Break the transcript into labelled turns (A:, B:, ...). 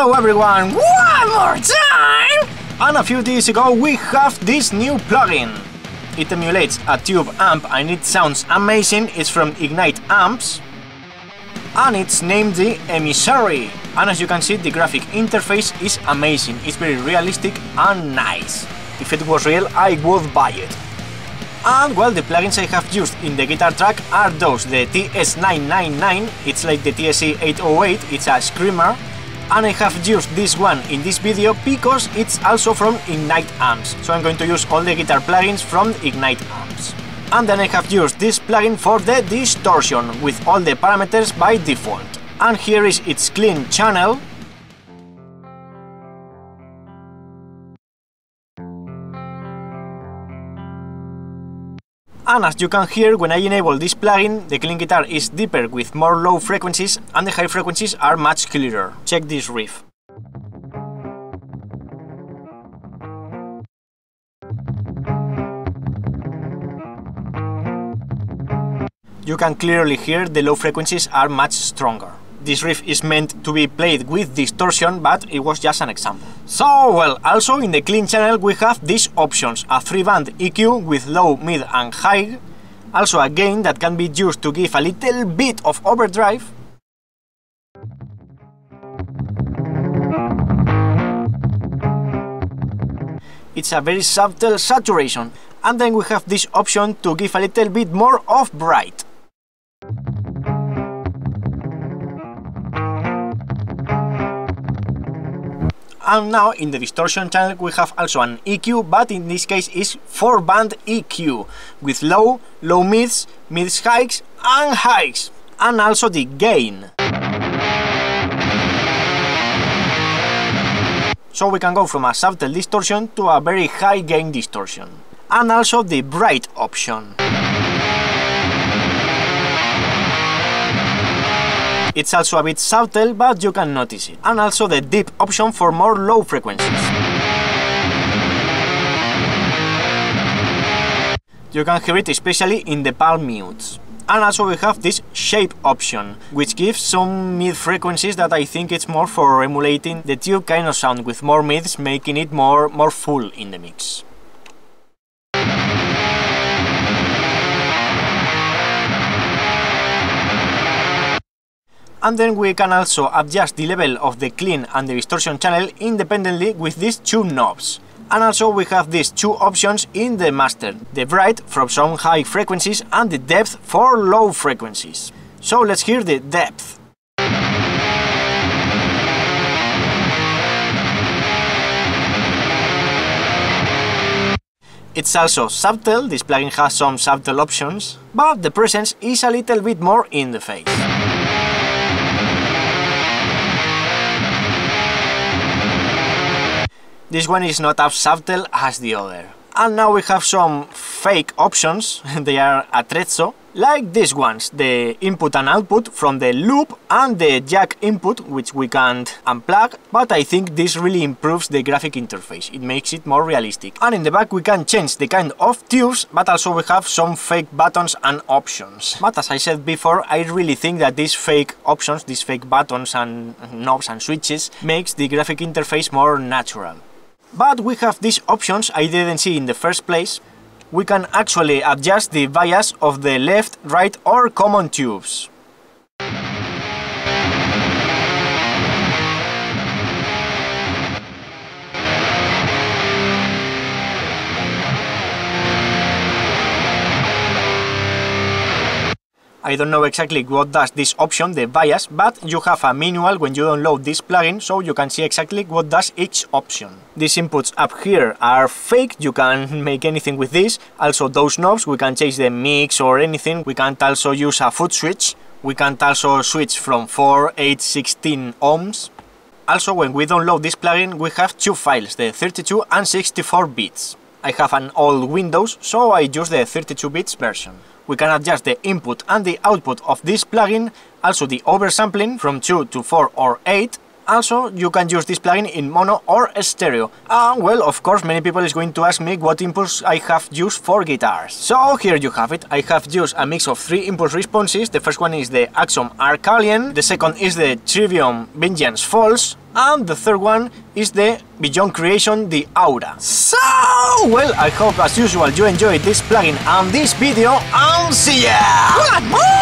A: Hello everyone, one more time! And a few days ago we have this new plugin. It emulates a tube amp and it sounds amazing. It's from Ignite Amps and it's named the EMISSARY. And as you can see, the graphic interface is amazing. It's very realistic and nice. If it was real, I would buy it. And well, the plugins I have used in the guitar track are those: the TS999, it's like the TSE 808, it's a screamer. And I have used this one in this video because it's also from Ignite Amps. So I'm going to use all the guitar plugins from Ignite Amps. And then I have used this plugin for the distortion with all the parameters by default. And here is its clean channel. And as you can hear, when I enable this plugin, the clean guitar is deeper with more low frequencies and the high frequencies are much clearer. Check this riff. You can clearly hear the low frequencies are much stronger. This riff is meant to be played with distortion, but it was just an example. So, well, also in the clean channel we have these options: a 3-band EQ with low, mid and high, also a gain that can be used to give a little bit of overdrive, it's a very subtle saturation, and then we have this option to give a little bit more of bright. And now in the distortion channel we have also an EQ, but in this case is 4-band EQ with low, low mids, mids highs and highs, and also the gain. So we can go from a subtle distortion to a very high gain distortion. And also the bright option. It's also a bit subtle, but you can notice it. And also the deep option for more low frequencies. You can hear it especially in the palm mutes. And also we have this shape option, which gives some mid frequencies that I think it's more for emulating the tube kind of sound with more mids, making it more full in the mix. And then we can also adjust the level of the clean and the distortion channel independently with these two knobs. And also we have these two options in the master: the bright for some high frequencies and the depth for low frequencies. So let's hear the depth. It's also subtle, this plugin has some subtle options, but the presence is a little bit more in the face. This one is not as subtle as the other. And now we have some fake options, they are attrezzo, like these ones: the input and output from the loop and the jack input, which we can't unplug, but I think this really improves the graphic interface, it makes it more realistic. And in the back we can change the kind of tubes, but also we have some fake buttons and options. But as I said before, I really think that these fake options, these fake buttons and knobs and switches, makes the graphic interface more natural. But we have these options I didn't see in the first place. We can actually adjust the bias of the left, right or common tubes. I don't know exactly what does this option, the bias, but you have a manual when you download this plugin, so you can see exactly what does each option. These inputs up here are fake, you can make anything with this. Also those knobs, we can change the mix or anything. We can also use a foot switch. We can also switch from 4, 8, 16 ohms. Also when we download this plugin we have two files, the 32 and 64 bits. I have an old Windows, so I use the 32 bits version. We can adjust the input and the output of this plugin, also the oversampling from 2 to 4 or 8. Also, you can use this plugin in mono or stereo. And well, of course, many people is going to ask me what impulse I have used for guitars. So here you have it. I have used a mix of 3 impulse responses. The first one is the Axon Arcalian, the second is the Trivium Vengeance Falls, and the third one is the Beyond Creation, the Aura. So, well, I hope as usual you enjoyed this plugin and this video, and see ya! One more!